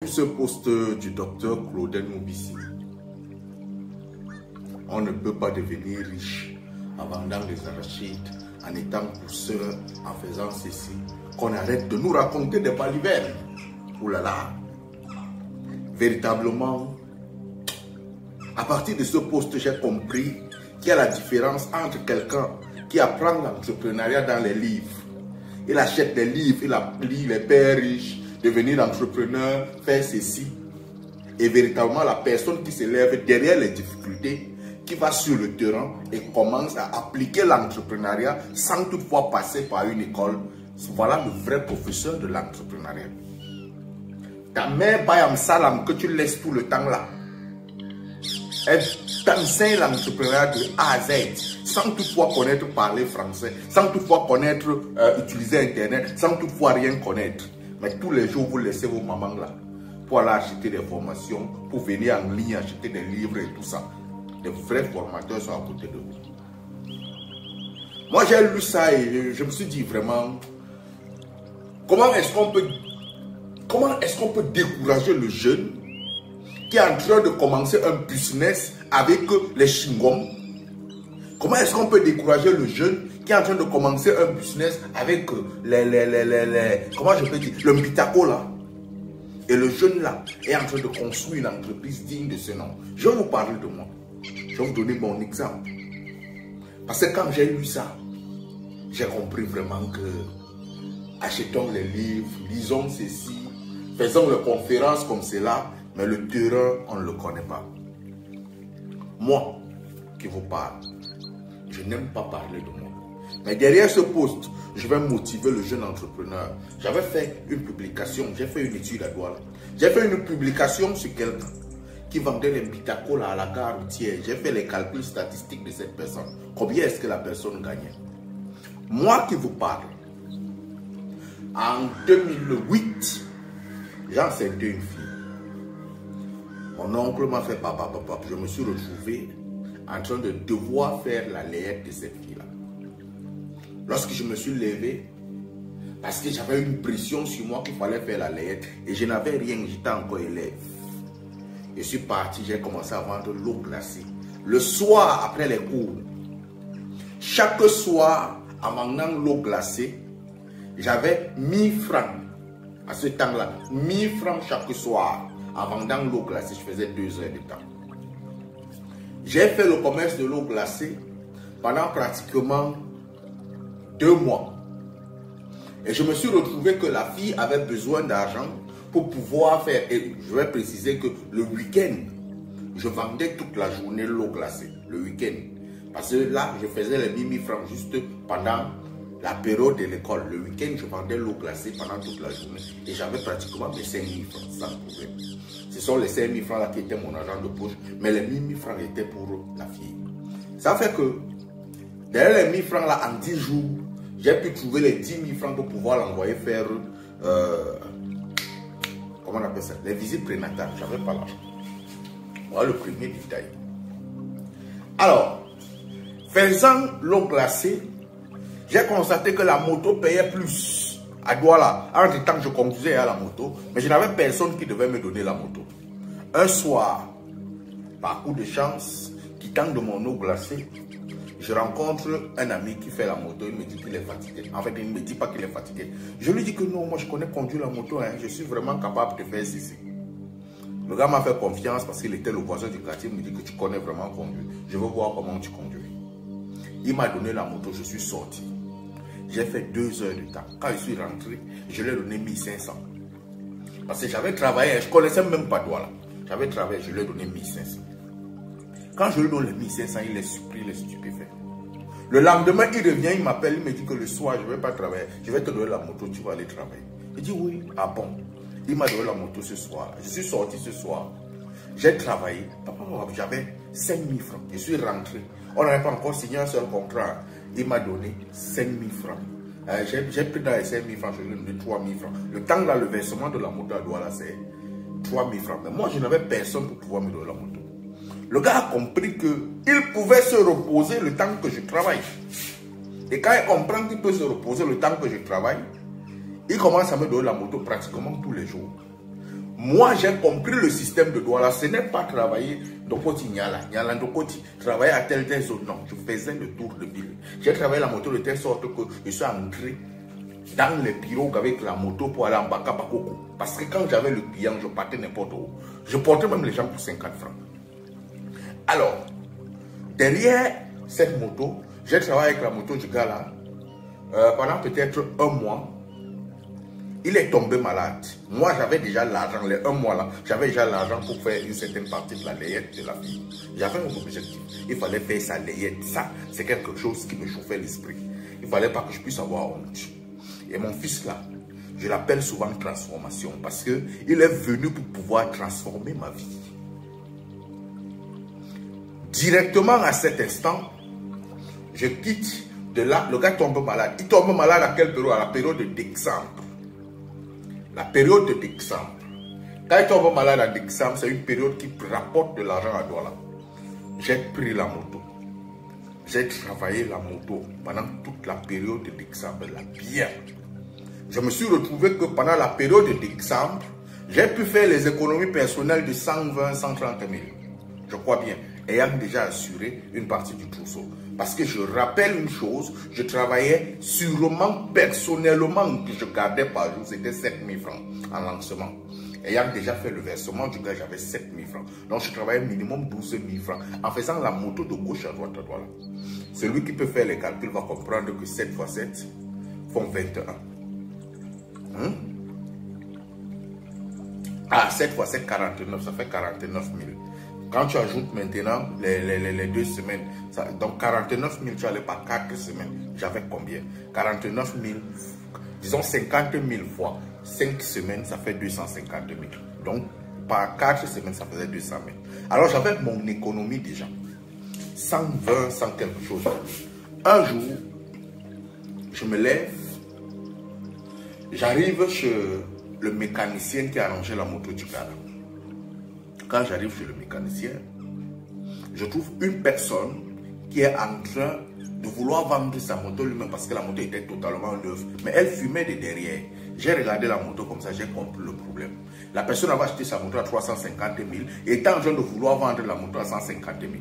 Ce poste du docteur Claudel Moubissi. On ne peut pas devenir riche en vendant des arachides, en étant pousseur, en faisant ceci. Qu'on arrête de nous raconter des balivernes. Ouh là là. Véritablement, à partir de ce poste, j'ai compris qu'il y a la différence entre quelqu'un qui apprend l'entrepreneuriat dans les livres. Il achète des livres, il applique les pères riches, devenir entrepreneur, faire ceci. Et véritablement, la personne qui se lève derrière les difficultés, qui va sur le terrain et commence à appliquer l'entrepreneuriat sans toutefois passer par une école. Voilà le vrai professeur de l'entrepreneuriat. Ta mère, Bayam Salam, que tu laisses tout le temps là, elle t'enseigne l'entrepreneuriat de A à Z, sans toutefois connaître parler français, sans toutefois connaître utiliser Internet, sans toutefois rien connaître. Mais tous les jours, vous laissez vos mamans là pour aller acheter des formations, pour venir en ligne acheter des livres et tout ça. Les vrais formateurs sont à côté de vous. Moi, j'ai lu ça et je me suis dit vraiment, comment est-ce qu'on peut décourager le jeune qui est en train de commencer un business avec les chewing-gums? Comment est-ce qu'on peut décourager le jeune qui est en train de commencer un business avec comment je peux dire, le Mbitako là? Et le jeune là est en train de construire une entreprise digne de ce nom. Je vais vous parler de moi. Je vais vous donner mon exemple. Parce que quand j'ai lu ça, j'ai compris vraiment que achetons les livres, lisons ceci, faisons les conférences comme cela, mais le terrain, on ne le connaît pas. Moi, qui vous parle, je n'aime pas parler de moi. Mais derrière ce poste, je vais motiver le jeune entrepreneur. J'avais fait une publication, j'ai fait une étude à Douala. J'ai fait une publication sur quelqu'un qui vendait les Mbitako à la gare routière. J'ai fait les calculs statistiques de cette personne. Combien est-ce que la personne gagnait? Moi qui vous parle, en 2008, j'ai enseigné une fille. Mon oncle m'a fait papa. Je me suis retrouvé en train de devoir faire la layette de cette fille-là. Lorsque je me suis levé, parce que j'avais une pression sur moi qu'il fallait faire la layette, et je n'avais rien, j'étais encore élève. Je suis parti, j'ai commencé à vendre l'eau glacée. Le soir, après les cours, chaque soir, en vendant l'eau glacée, j'avais 1000 francs. À ce temps-là, 1000 francs chaque soir. En vendant l'eau glacée, je faisais 2 heures de temps. J'ai fait le commerce de l'eau glacée pendant pratiquement 2 mois. Et je me suis retrouvé que la fille avait besoin d'argent pour pouvoir faire, et je vais préciser que le week-end, je vendais toute la journée l'eau glacée, le week-end. Parce que là, je faisais les 1000 francs juste pendant la période de l'école. Le week-end, je vendais l'eau glacée pendant toute la journée. Et j'avais pratiquement mes 5000 francs sans problème. Ce sont les 5000 francs là qui étaient mon argent de poche, mais les 1000 francs étaient pour la fille. Ça fait que, derrière les 1000 francs là, en 10 jours, j'ai pu trouver les 10 000 francs pour pouvoir l'envoyer faire, comment on appelle ça, les visites prénatales. Je n'avais pas l'argent. Voilà le premier détail. Alors, faisant l'eau glacée, j'ai constaté que la moto payait plus à Douala. En tout temps, je conduisais à la moto, mais je n'avais personne qui devait me donner la moto. Un soir, par coup de chance, quittant de mon eau glacée, je rencontre un ami qui fait la moto. Il me dit qu'il est fatigué. En fait, il ne me dit pas qu'il est fatigué. Je lui dis que non, moi je connais conduire la moto. Hein. Je suis vraiment capable de faire ceci. Le gars m'a fait confiance parce qu'il était le voisin du quartier. Il me dit que tu connais vraiment conduire. Je veux voir comment tu conduis. Il m'a donné la moto. Je suis sorti. J'ai fait 2 heures de temps. Quand je suis rentré, je lui ai donné 1500. Parce que j'avais travaillé. Je ne connaissais même pas Douala. J'avais travaillé. Je lui ai donné 1500. Quand je lui donne les 1500, il est surpris, il est stupéfait. Le lendemain, il revient, il m'appelle, il me dit que le soir, je ne vais pas travailler. Je vais te donner la moto, tu vas aller travailler. Il dit oui, ah bon. Il m'a donné la moto ce soir. Je suis sorti ce soir. J'ai travaillé. J'avais 5000 francs. Je suis rentré. On n'avait pas encore signé un seul contrat. Il m'a donné 5000 francs. J'ai pris dans les 5000 francs, je lui ai donné 3000 francs. Le temps là, le versement de la moto à Douala, c'est 3000 francs. Mais moi, je n'avais personne pour pouvoir me donner la moto. Le gars a compris qu'il pouvait se reposer le temps que je travaille. Et quand il comprend qu'il peut se reposer le temps que je travaille, il commence à me donner la moto pratiquement tous les jours. Moi, j'ai compris le système de Douala. Ce n'est pas travailler Dokoti Nyala, Nyala Dokoti, travailler à telle zone. Non, je faisais le tour de ville. J'ai travaillé la moto de telle sorte que je suis entré dans les pirogues avec la moto pour aller en Baka Bakoko. Parce que quand j'avais le client, je partais n'importe où. Je portais même les gens pour 50 francs. Alors, derrière cette moto, j'ai travaillé avec la moto du gars là pendant peut-être un mois. Il est tombé malade. Moi, j'avais déjà l'argent, les un mois là, j'avais déjà l'argent pour faire une certaine partie de la layette de la fille. J'avais un objectif. Il fallait faire sa layette. Ça, c'est quelque chose qui me chauffait l'esprit. Il ne fallait pas que je puisse avoir honte. Et mon fils là, je l'appelle souvent transformation parce qu'il est venu pour pouvoir transformer ma vie. Directement à cet instant, je quitte de là, le gars tombe malade. Il tombe malade à quelle période? À la période de décembre. La période de décembre. Quand il tombe malade en décembre, c'est une période qui rapporte de l'argent à Douala. J'ai pris la moto. J'ai travaillé la moto pendant toute la période de décembre, là, bien. Je me suis retrouvé que pendant la période de décembre, j'ai pu faire les économies personnelles de 120, 130 000. Je crois bien, ayant déjà assuré une partie du trousseau. Parce que je rappelle une chose, je travaillais sûrement personnellement que je gardais par jour, c'était 7 000 francs en lancement. Ayant déjà fait le versement du gars, j'avais 7 000 francs. Donc je travaillais minimum 12 000 francs en faisant la moto de gauche à droite. Celui qui peut faire les calculs va comprendre que 7 x 7 font 21. Ah, 7 x 7, 49, ça fait 49 000. Quand tu ajoutes maintenant les 2 semaines, ça, donc 49 000, tu allais par 4 semaines. J'avais combien? 49 000, disons 50 000 fois 5 semaines, ça fait 250 000. Donc, par 4 semaines, ça faisait 200 000. Alors, j'avais mon économie déjà. 120, 100 quelque chose. Un jour, je me lève, j'arrive chez le mécanicien qui a arrangé la moto du gars. Quand j'arrive chez le mécanicien, je trouve une personne qui est en train de vouloir vendre sa moto lui-même parce que la moto était totalement neuve. Mais elle fumait de derrière. J'ai regardé la moto comme ça, j'ai compris le problème. La personne avait acheté sa moto à 350 000 et était en train de vouloir vendre la moto à 150 000.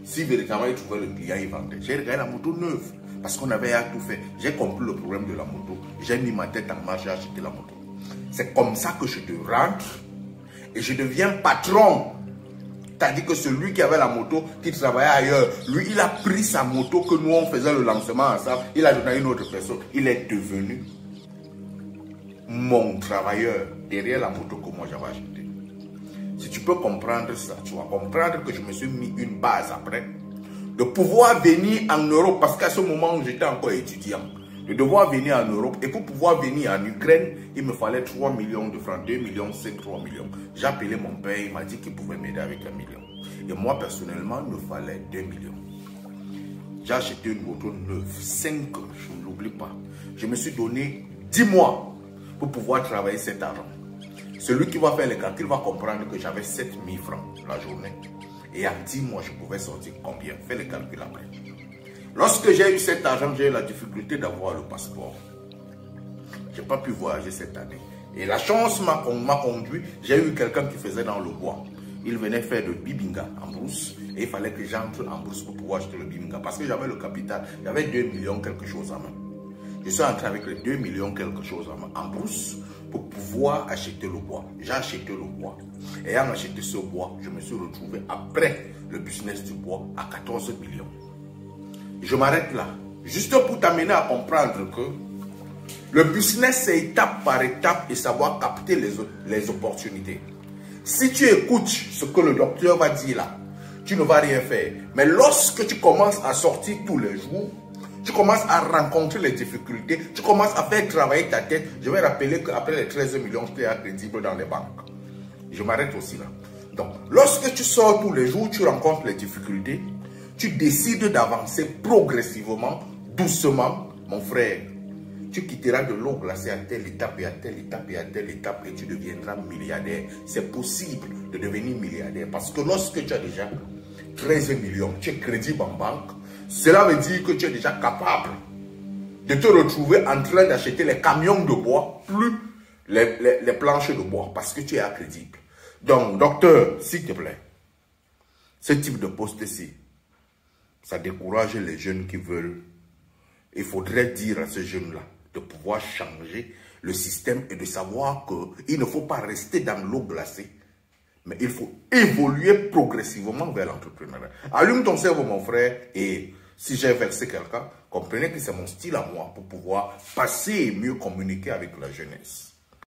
Si véritablement il trouvait le client, il vendait. J'ai regardé la moto neuve parce qu'on avait tout fait. J'ai compris le problème de la moto. J'ai mis ma tête en marche, j'ai acheté la moto. C'est comme ça que je te rentre. Et je deviens patron. C'est-à-dire que celui qui avait la moto, qui travaillait ailleurs, lui, il a pris sa moto que nous, on faisait le lancement ensemble. Il a donné à une autre personne. Il est devenu mon travailleur derrière la moto que moi j'avais achetée. Si tu peux comprendre ça, tu vas comprendre que je me suis mis une base après de pouvoir venir en Europe parce qu'à ce moment, j'étais encore étudiant. De devoir venir en Europe et pour pouvoir venir en Ukraine, il me fallait 3 millions de francs, 2 millions, 5, 3 millions. J'ai appelé mon père, il m'a dit qu'il pouvait m'aider avec 1 million. Et moi, personnellement, il me fallait 2 millions. J'ai acheté une moto neuve, 5 ans, je ne l'oublie pas. Je me suis donné 10 mois pour pouvoir travailler cet argent. Celui qui va faire les calculs va comprendre que j'avais 7 000 francs la journée. Et en 10 mois, je pouvais sortir combien? Fais les calculs après. Lorsque j'ai eu cet argent, j'ai eu la difficulté d'avoir le passeport. Je n'ai pas pu voyager cette année. Et la chance m'a conduit, j'ai eu quelqu'un qui faisait dans le bois. Il venait faire le bibinga en brousse. Et il fallait que j'entre en brousse pour pouvoir acheter le bibinga. Parce que j'avais le capital, j'avais 2 millions quelque chose en main. Je suis entré avec les 2 millions quelque chose en main, en brousse, pour pouvoir acheter le bois. J'ai acheté le bois. Ayant acheté ce bois, je me suis retrouvé après le business du bois à 14 millions. Je m'arrête là, juste pour t'amener à comprendre que le business, c'est étape par étape et savoir capter les opportunités. Si tu écoutes ce que le docteur va dire là, tu ne vas rien faire. Mais lorsque tu commences à sortir tous les jours, tu commences à rencontrer les difficultés, tu commences à faire travailler ta tête. Je vais rappeler qu'après les 13 millions, j'étais crédible dans les banques. Je m'arrête aussi là. Donc, lorsque tu sors tous les jours, tu rencontres les difficultés, tu décides d'avancer progressivement, doucement, mon frère. Tu quitteras de l'eau glacée à telle étape et à telle étape et à telle étape et tu deviendras milliardaire. C'est possible de devenir milliardaire parce que lorsque tu as déjà 13 millions, tu es crédible en banque, cela veut dire que tu es déjà capable de te retrouver en train d'acheter les camions de bois plus les planches de bois parce que tu es accrédible. Donc, docteur, s'il te plaît, ce type de poste-ci, ça décourage les jeunes qui veulent. Il faudrait dire à ces jeunes-là de pouvoir changer le système et de savoir qu'il ne faut pas rester dans l'eau glacée, mais il faut évoluer progressivement vers l'entrepreneuriat. Allume ton cerveau, mon frère, et si j'ai versé quelqu'un, comprenez que c'est mon style à moi pour pouvoir passer et mieux communiquer avec la jeunesse.